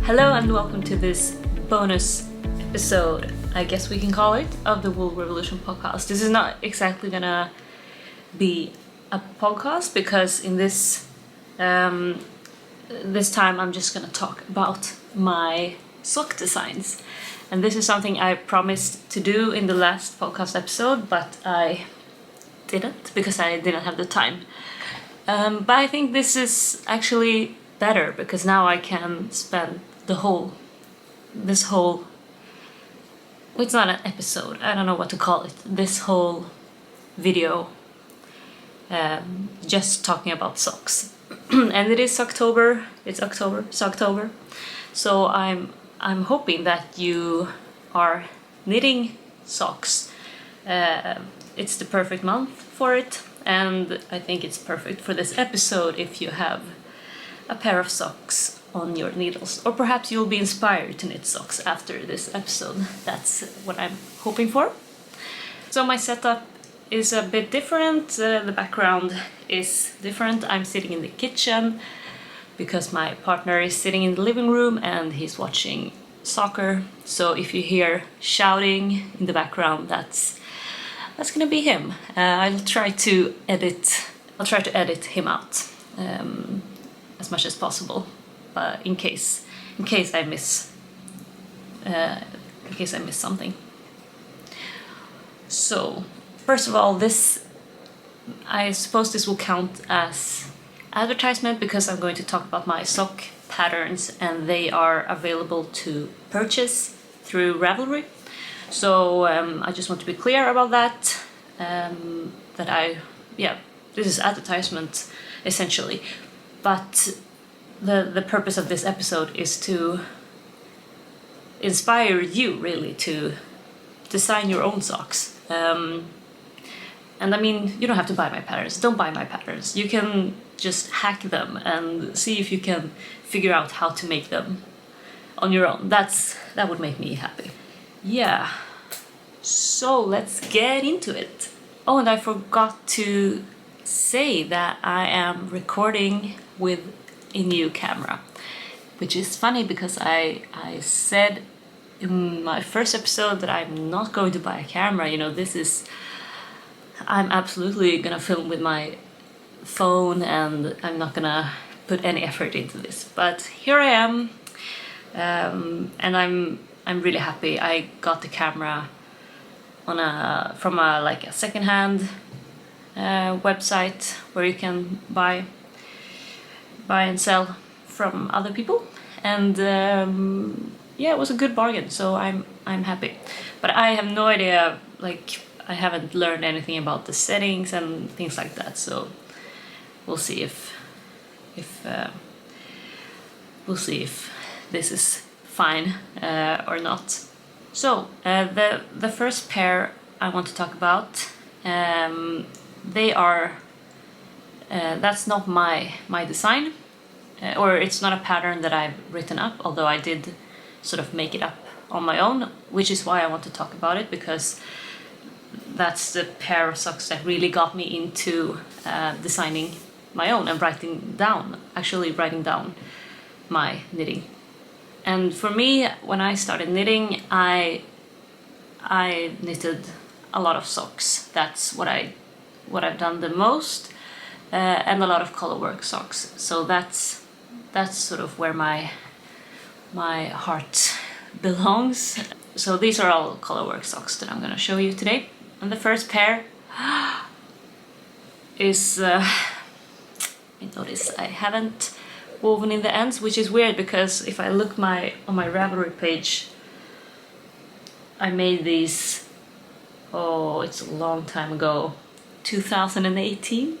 Hello and welcome to this bonus episode, I guess we can call it, of the Wool Revolution podcast. This is not exactly gonna be a podcast because in this time I'm just gonna talk about my sock designs. And this is something I promised to do in the last podcast episode, but I didn't because I didn't have the time. But I think this is actually better because now I can spend this whole, it's not an episode, I don't know what to call it, this whole video just talking about socks. And it is Socktober, Socktober. So I'm hoping that you are knitting socks. It's the perfect month for it, and I think it's perfect for this episode if you have a pair of socks on your needles, or perhaps you'll be inspired to knit socks after this episode. That's what I'm hoping for. So my setup is a bit different, the background is different. I'm sitting in the kitchen because my partner is sitting in the living room and he's watching soccer. So if you hear shouting in the background, that's gonna be him. I'll try to edit him out as much as possible, but in case I miss something. So first of all, I suppose this will count as advertisement because I'm going to talk about my sock patterns and they are available to purchase through Ravelry. So I just want to be clear about that. This is advertisement essentially, but the purpose of this episode is to inspire you really to design your own socks. And I mean, you don't have to buy my patterns. Don't buy my patterns. You can just hack them and see if you can figure out how to make them on your own. That would make me happy. Yeah. So let's get into it. Oh, and I forgot to say that I am recording with a new camera, which is funny because I said in my first episode that I'm not going to buy a camera. You know, I'm absolutely gonna film with my phone and I'm not gonna put any effort into this. But here I am, and I'm really happy. I got the camera from a secondhand website where you can buy and sell from other people, and it was a good bargain. So I'm happy, but I have no idea. I haven't learned anything about the settings and things like that. So we'll see if this is fine or not. So the first pair I want to talk about, they are that's not my design, or it's not a pattern that I've written up, although I did sort of make it up on my own, which is why I want to talk about it, because that's the pair of socks that really got me into designing my own and writing down my knitting. And for me, when I started knitting, I knitted a lot of socks. That's what I've done the most, and a lot of colorwork socks. So that's sort of where my heart belongs. So these are all colorwork socks that I'm gonna show you today. And the first pair is I notice I haven't woven in the ends, which is weird because if I look on my Ravelry page, I made these, it's a long time ago, 2018.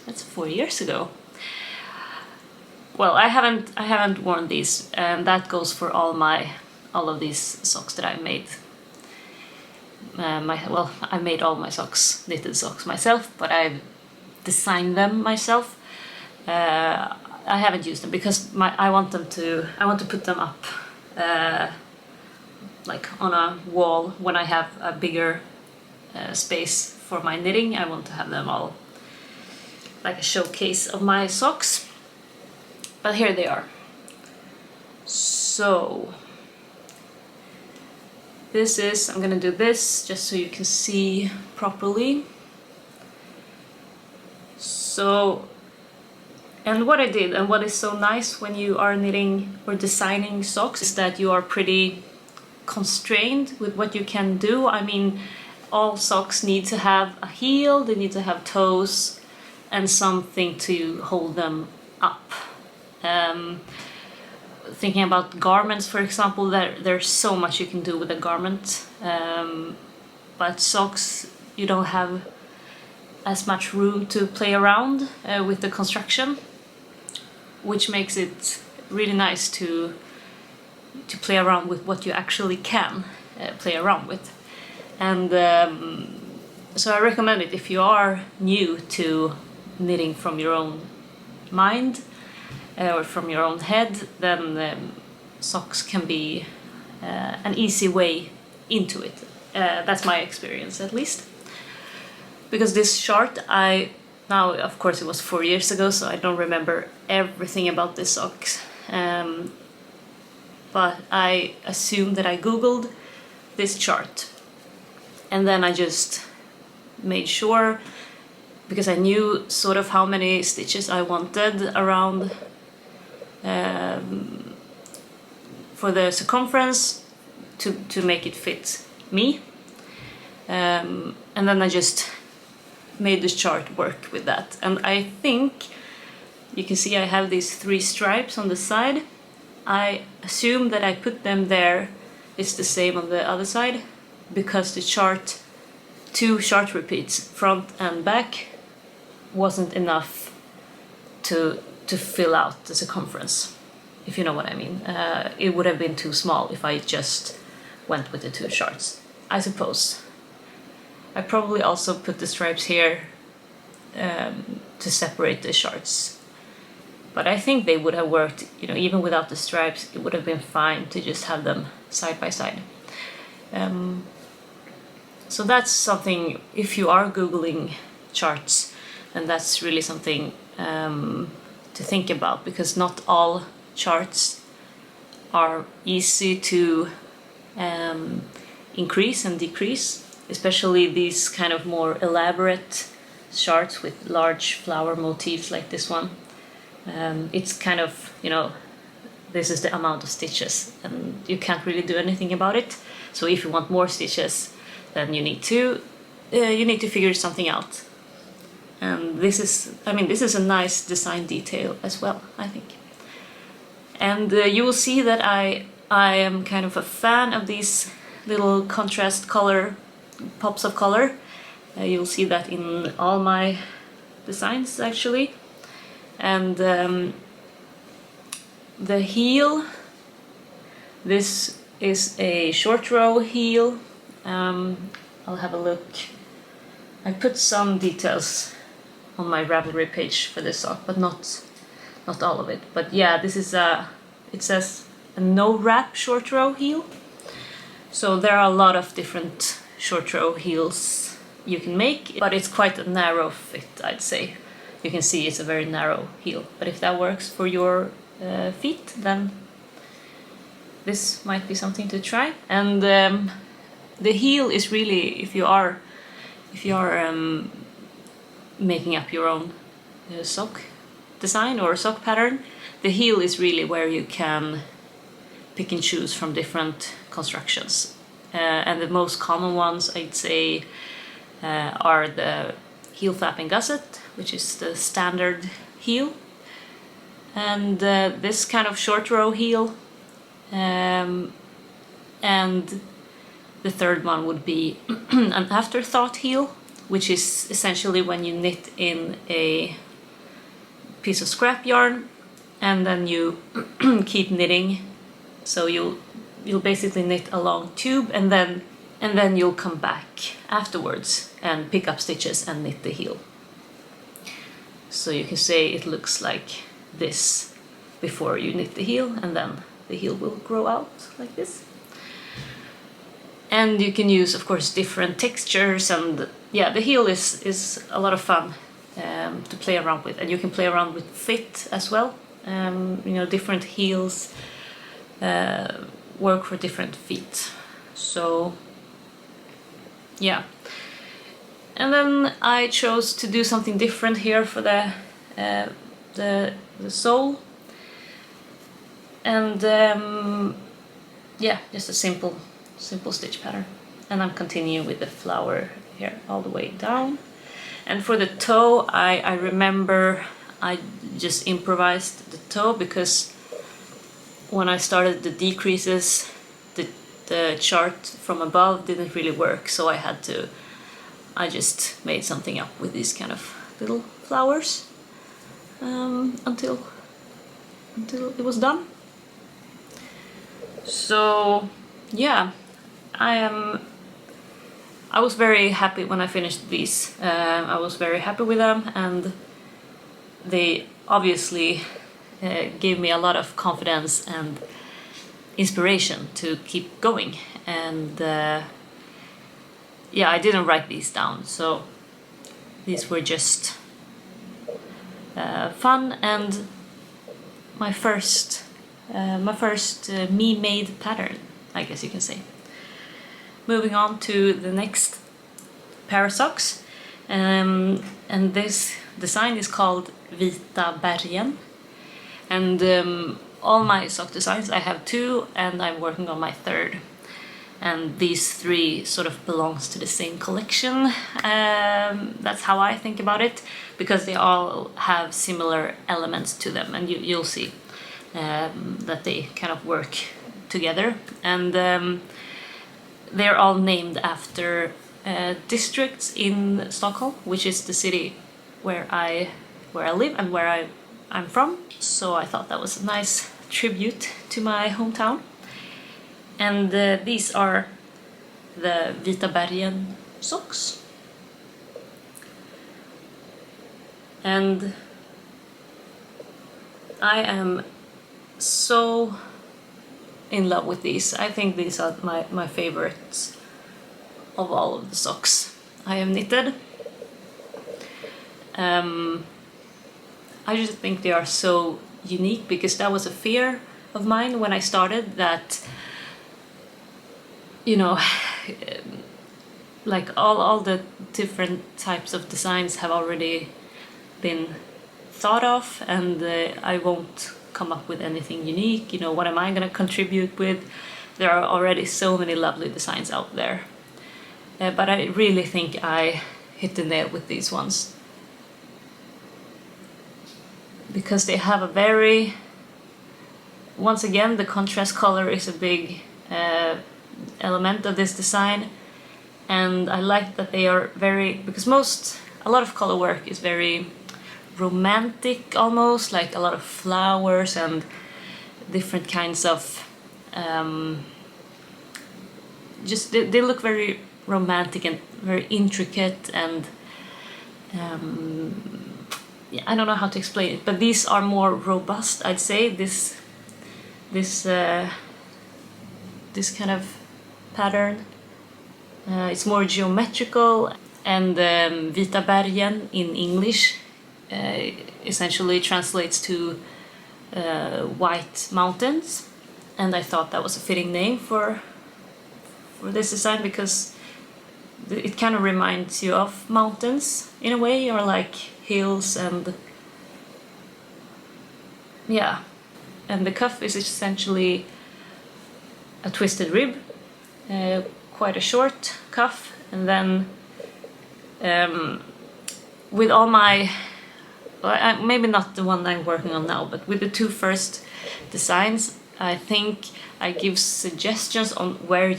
That's 4 years ago. Well, I haven't worn these, and that goes for all of these socks that I've made. I made all my socks, knitted socks myself, but I've designed them myself. I haven't used them because I want to put them up on a wall when I have a bigger space for my knitting. I want to have them all like a showcase of my socks. But here they are. So this is, I'm gonna do this just so you can see properly. So, and what I did, and what is so nice when you are knitting or designing socks, is that you are pretty constrained with what you can do. I mean, all socks need to have a heel, they need to have toes, and something to hold them up. Thinking about garments, for example, there's so much you can do with a garment, but socks, you don't have as much room to play around with the construction, which makes it really nice to play around with what you actually can play around with. And so I recommend it if you are new to knitting from your own mind or from your own head, then socks can be an easy way into it. That's my experience, at least. Because this chart, now of course it was 4 years ago, so I don't remember everything about this socks. But I assume that I googled this chart, and then I just made sure, because I knew sort of how many stitches I wanted around for the circumference to make it fit me, and then I just made this chart work with that. And I think you can see I have these 3 stripes on the side. I assume that I put them there, it's the same on the other side, because the chart, 2 chart repeats, front and back, wasn't enough to fill out the circumference, if you know what I mean. It would have been too small if I just went with the 2 charts, I suppose. I probably also put the stripes here to separate the charts. But I think they would have worked, you know, even without the stripes, it would have been fine to just have them side by side. So that's something, if you are Googling charts, then that's really something to think about, because not all charts are easy to increase and decrease, especially these kind of more elaborate charts with large flower motifs like this one. It's kind of, you know, this is the amount of stitches and you can't really do anything about it. So if you want more stitches, then you need to figure something out. And this is, I mean, this is a nice design detail as well, I think. And you will see that I am kind of a fan of these little contrast color, pops of color. You'll see that in all my designs, actually. And the heel, this is a short row heel. I'll have a look. I put some details on my Ravelry page for this sock, but not all of it. But yeah, this is it says a no wrap short row heel. So there are a lot of different short row heels you can make, but it's quite a narrow fit, I'd say. You can see it's a very narrow heel, but if that works for your feet, then this might be something to try. And the heel is really, if you are making up your own sock design or sock pattern, the heel is really where you can pick and choose from different constructions. And the most common ones, I'd say, are the heel flap and gusset, which is the standard heel, and this kind of short row heel, and the third one would be an afterthought heel, which is essentially when you knit in a piece of scrap yarn and then you keep knitting. So you'll basically knit a long tube and then you'll come back afterwards and pick up stitches and knit the heel. So you can say it looks like this before you knit the heel, and then the heel will grow out like this. And you can use, of course, different textures, and yeah, the heel is a lot of fun to play around with, and you can play around with fit as well. You know, different heels work for different feet. So yeah, and then I chose to do something different here for the sole, and yeah, just a simple stitch pattern. And I'm continuing with the flower here all the way down. And for the toe, I remember I just improvised the toe because when I started the decreases, the chart from above didn't really work, so I just made something up with these kind of little flowers until it was done. So yeah, I was very happy when I finished these. I was very happy with them, and they obviously gave me a lot of confidence and inspiration to keep going. And yeah, I didn't write these down, so these were just fun and my first me-made pattern, I guess you can say. Moving on to the next pair of socks, and this design is called Vita bergen. And all my sock designs, I have 2, and I'm working on my 3rd. And these 3 sort of belongs to the same collection. That's how I think about it, because they all have similar elements to them, and you'll see that they kind of work together. And they're all named after districts in Stockholm, which is the city where I live and where I'm from. So I thought that was a nice tribute to my hometown. And these are the Vita bergen socks. And I am so in love with these. I think these are my favorites of all of the socks I have knitted. I just think they are so unique, because that was a fear of mine when I started, that, you know, like all the different types of designs have already been thought of, and I won't come up with anything unique. You know, what am I going to contribute with? There are already so many lovely designs out there. But I really think I hit the nail with these ones, because they have a very, once again, the contrast color is a big element of this design. And I like that they are very, because a lot of color work is very romantic, almost like a lot of flowers and different kinds of just they look very romantic and very intricate, and yeah, I don't know how to explain it, but these are more robust, I'd say. This kind of pattern, it's more geometrical. And Vita bergen in English essentially translates to white mountains, and I thought that was a fitting name for this design, because it kind of reminds you of mountains in a way, or like hills. And yeah, and the cuff is essentially a twisted rib, quite a short cuff. And then with all my, maybe not the one I'm working on now, but with the 2 first designs, I think I give suggestions on where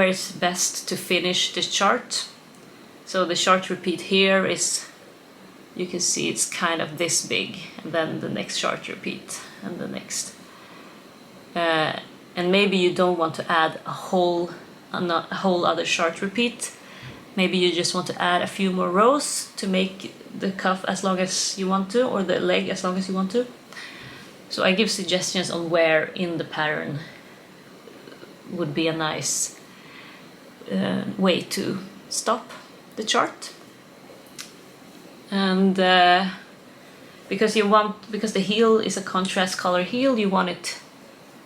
it's best to finish the chart. So the chart repeat here is, you can see it's kind of this big, and then the next chart repeat, and the next. And maybe you don't want to add a whole other chart repeat. Maybe you just want to add a few more rows to make the cuff as long as you want to, or the leg as long as you want to. So I give suggestions on where in the pattern would be a nice way to stop the chart. And because the heel is a contrast color heel, you want it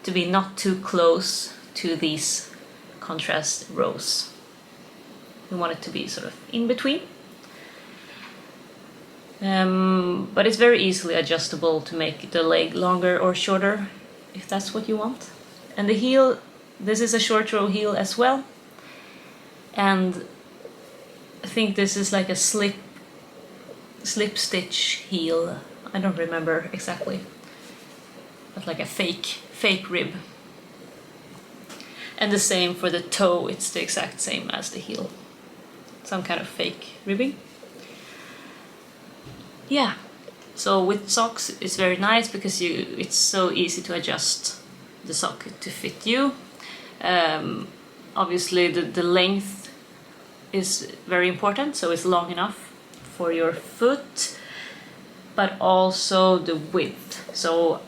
to be not too close to these contrast rows. We want it to be sort of in between. But it's very easily adjustable to make the leg longer or shorter, if that's what you want. And the heel, this is a short row heel as well. And I think this is like a slip stitch heel. I don't remember exactly, but like a fake rib. And the same for the toe, it's the exact same as the heel. Some kind of fake ribbing. Yeah, so with socks it's very nice because it's so easy to adjust the sock to fit you. Obviously the length is very important, so it's long enough for your foot, but also the width. So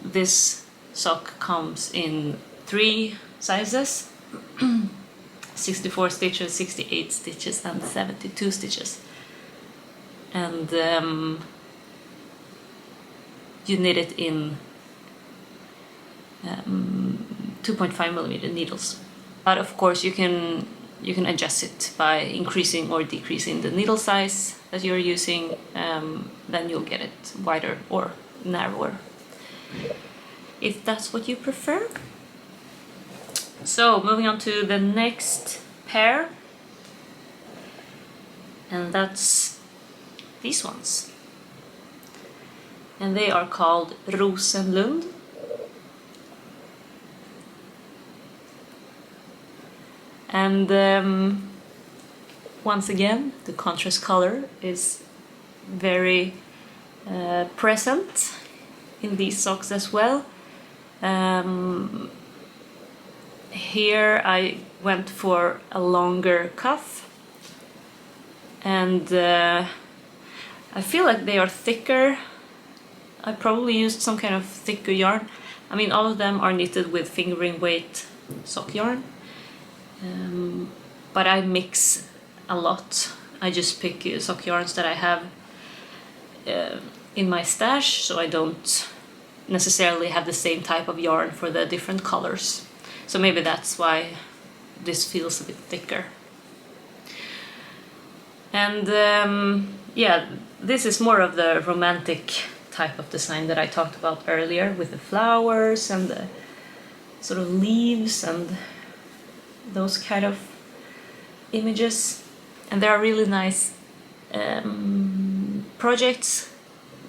this sock comes in 3 sizes, 64 stitches, 68 stitches and 72 stitches. And you knit it in 2.5mm needles. But of course you can adjust it by increasing or decreasing the needle size that you're using. Then you'll get it wider or narrower, if that's what you prefer. So moving on to the next pair, and that's these ones. And they are called Rosenlund. And once again, the contrast color is very present in these socks as well. Here I went for a longer cuff, and I feel like they are thicker. I probably used some kind of thicker yarn. I mean, all of them are knitted with fingering weight sock yarn, but I mix a lot. I just pick sock yarns that I have in my stash, so I don't necessarily have the same type of yarn for the different colors. So maybe that's why this feels a bit thicker. And yeah, this is more of the romantic type of design that I talked about earlier, with the flowers and the sort of leaves and those kind of images. And there are really nice projects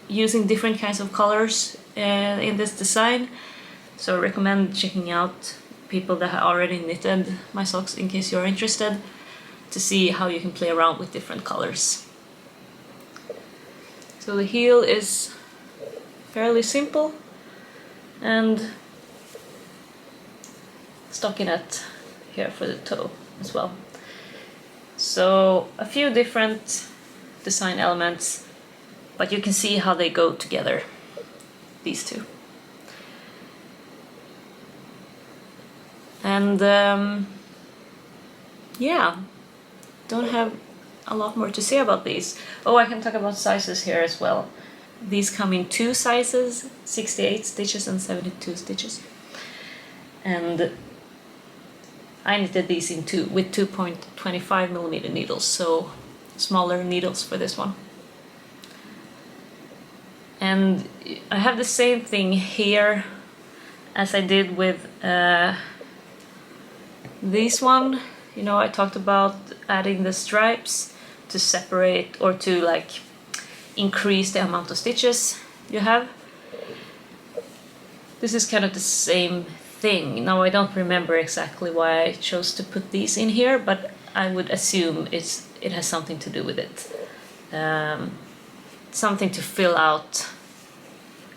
using different kinds of colors in this design. So I recommend checking out people that have already knitted my socks in case you're interested, to see how you can play around with different colors. So the heel is fairly simple and stockinette here for the toe as well. So a few different design elements, but you can see how they go together, these two. And yeah, don't have a lot more to say about these. Oh, I can talk about sizes here as well. These come in 2 sizes, 68 stitches and 72 stitches. And I knitted these in with 2.25mm needles, so smaller needles for this one. And I have the same thing here as I did with this one. You know, I talked about adding the stripes to separate or to like increase the amount of stitches you have. This is kind of the same thing. Now I don't remember exactly why I chose to put these in here, but I would assume it has something to do with it. Something to fill out,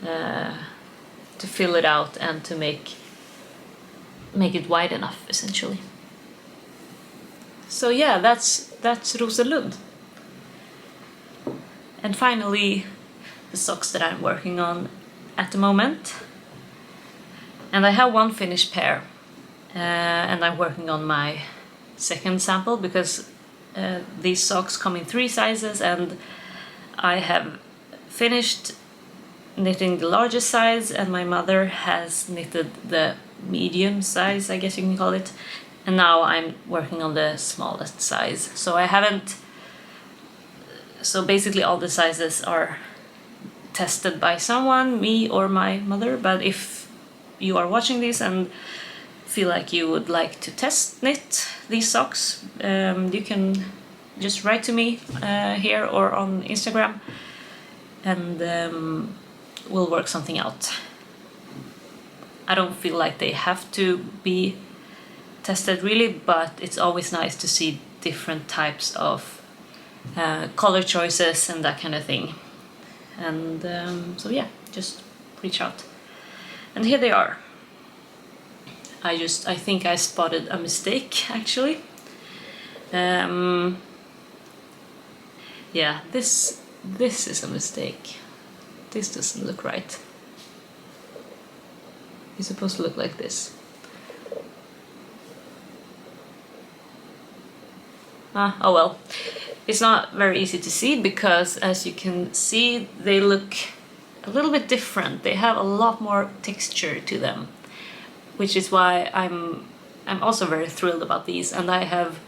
to fill it out and to make it wide enough, essentially. So yeah, that's Rosenlund. And finally, the socks that I'm working on at the moment. And I have one finished pair, and I'm working on my second sample because these socks come in 3 sizes, and I have finished knitting the largest size, and my mother has knitted the medium size, I guess you can call it, and now I'm working on the smallest size. So I haven't, so basically all the sizes are tested by someone, me or my mother, but if you are watching this and feel like you would like to test knit these socks, you can just write to me here or on Instagram, and we'll work something out. I don't feel like they have to be tested really, but it's always nice to see different types of color choices and that kind of thing. And so yeah, just reach out. And here they are. I think I spotted a mistake actually. Yeah, this is a mistake. This doesn't look right. It's supposed to look like this. Oh well. It's not very easy to see because, as you can see, they look a little bit different. They have a lot more texture to them, which is why I'm also very thrilled about these. And I have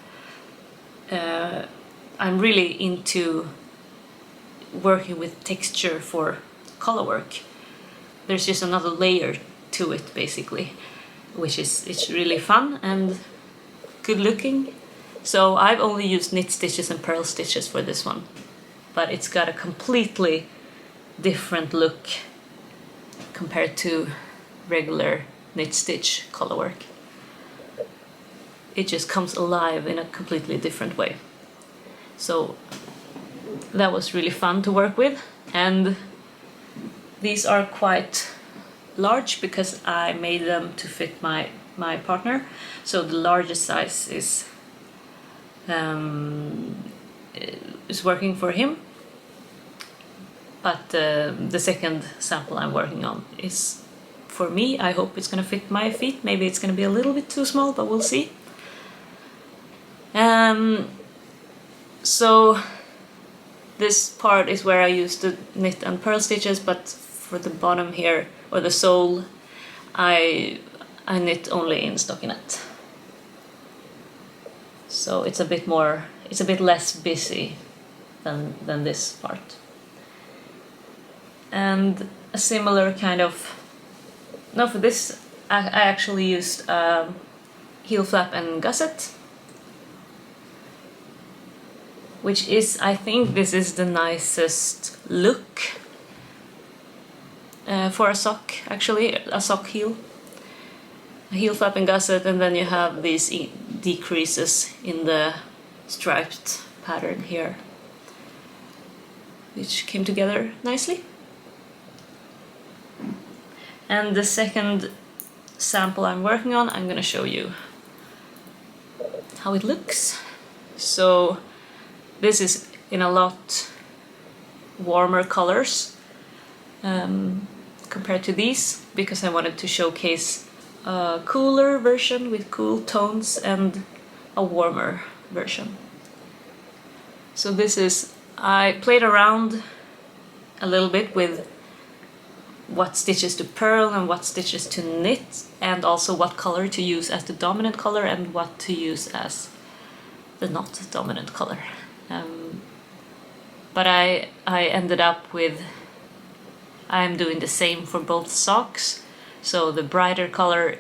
I'm really into working with texture for color work. There's just another layer to it basically, which is, it's really fun and good looking. So I've only used knit stitches and purl stitches for this one, but it's got a completely different look compared to regular knit stitch color work. It just comes alive in a completely different way. So that was really fun to work with, and these are quite large because I made them to fit my partner. So the largest size is working for him, but the second sample I'm working on is for me. I hope it's gonna fit my feet. Maybe it's gonna be a little bit too small, but we'll see. So this part is where I use the knit and purl stitches, but for the bottom here, or the sole, I knit only in stockinette. So it's a bit less busy than this part. And a similar kind of, no, for this I actually used heel flap and gusset, which is, I think this is the nicest look for a sock, actually, a sock heel. A heel flap and gusset, and then you have these decreases in the striped pattern here, which came together nicely. And the second sample I'm working on, I'm gonna show you how it looks. So this is in a lot warmer colors compared to these, because I wanted to showcase a cooler version with cool tones and a warmer version. So this is, I played around a little bit with what stitches to purl and what stitches to knit, and also what color to use as the dominant color and what to use as the not dominant color. But I ended up with, I'm doing the same for both socks. So the brighter color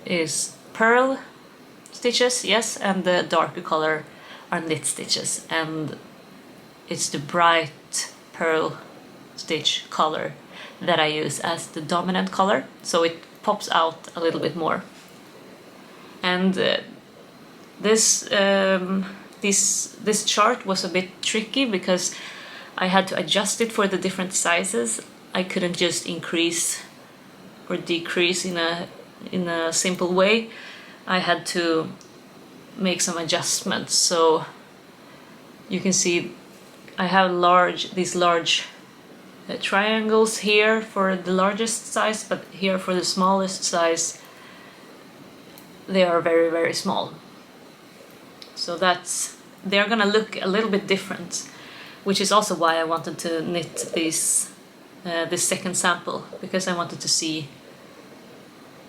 is purl stitches, yes, and the darker color are knit stitches, and it's the bright purl stitch color that I use as the dominant color, so it pops out a little bit more. And this chart was a bit tricky because I had to adjust it for the different sizes. I couldn't just increase or decrease in a simple way. I had to make some adjustments. So you can see I have these large triangles here for the largest size, but here for the smallest size they are very, very small. So they're gonna look a little bit different, which is also why I wanted to knit these this second sample, because I wanted to see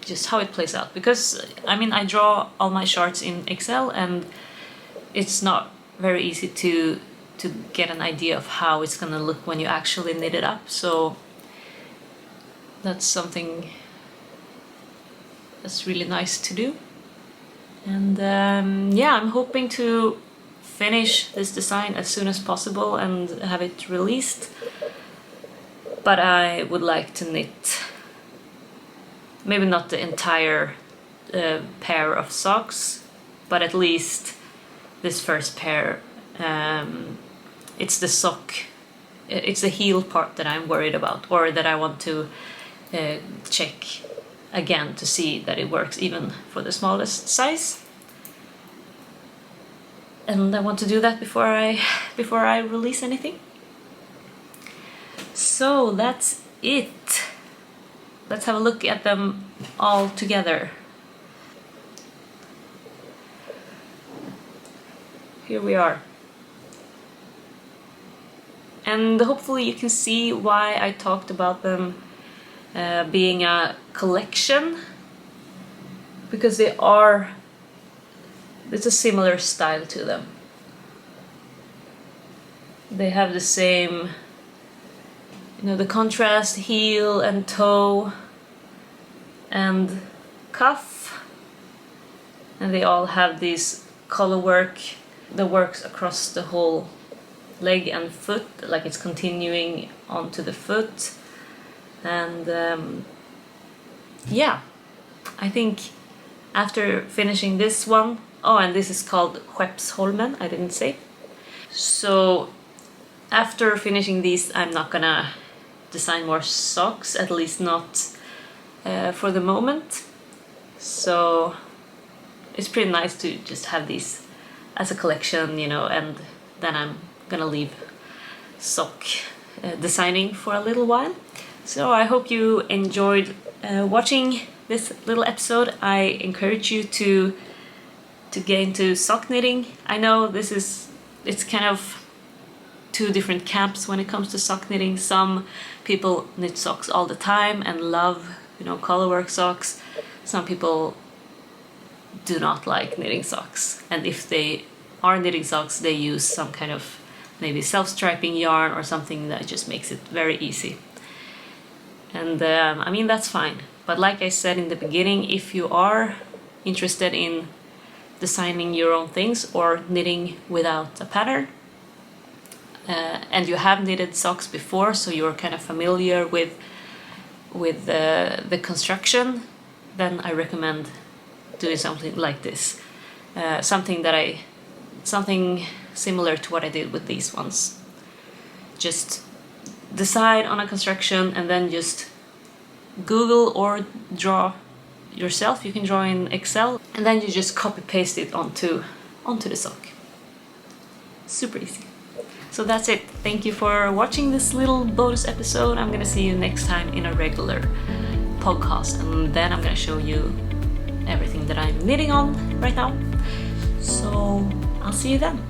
just how it plays out. Because I mean, I draw all my charts in Excel, and it's not very easy to get an idea of how it's gonna look when you actually knit it up. So that's something that's really nice to do. And yeah, I'm hoping to finish this design as soon as possible and have it released. But I would like to knit maybe not the entire pair of socks, but at least this first pair. It's the sock, it's the heel part that I'm worried about, or that I want to check again to see that it works even for the smallest size. And I want to do that before I release anything. So that's it. Let's have a look at them all together. Here we are. And hopefully you can see why I talked about them being a collection, because it's a similar style to them. They have the same, the contrast heel and toe and cuff, and they all have these color work that works across the whole leg and foot, like it's continuing onto the foot. And yeah, I think after finishing this one, and this is called Skeppsholmen, I didn't say. So after finishing these, I'm not gonna design more socks, at least not for the moment. So it's pretty nice to just have these as a collection, and then I'm gonna leave sock designing for a little while. So I hope you enjoyed watching this little episode. I encourage you to get into sock knitting. I know it's kind of two different camps when it comes to sock knitting. Some people knit socks all the time and love, colorwork socks. Some people do not like knitting socks, and if they are knitting socks, they use some kind of maybe self-striping yarn or something that just makes it very easy. And I mean, that's fine. But like I said in the beginning, if you are interested in designing your own things or knitting without a pattern, and you have knitted socks before, so you're kind of familiar with the construction, then I recommend doing something like this. Something similar to what I did with these ones. Just decide on a construction and then just Google or draw yourself. You can draw in Excel, and then you just copy paste it onto the sock. Super easy. So that's it. Thank you for watching this little bonus episode. I'm gonna see you next time in a regular podcast, and then I'm gonna show you everything that I'm knitting on right now. So I'll see you then.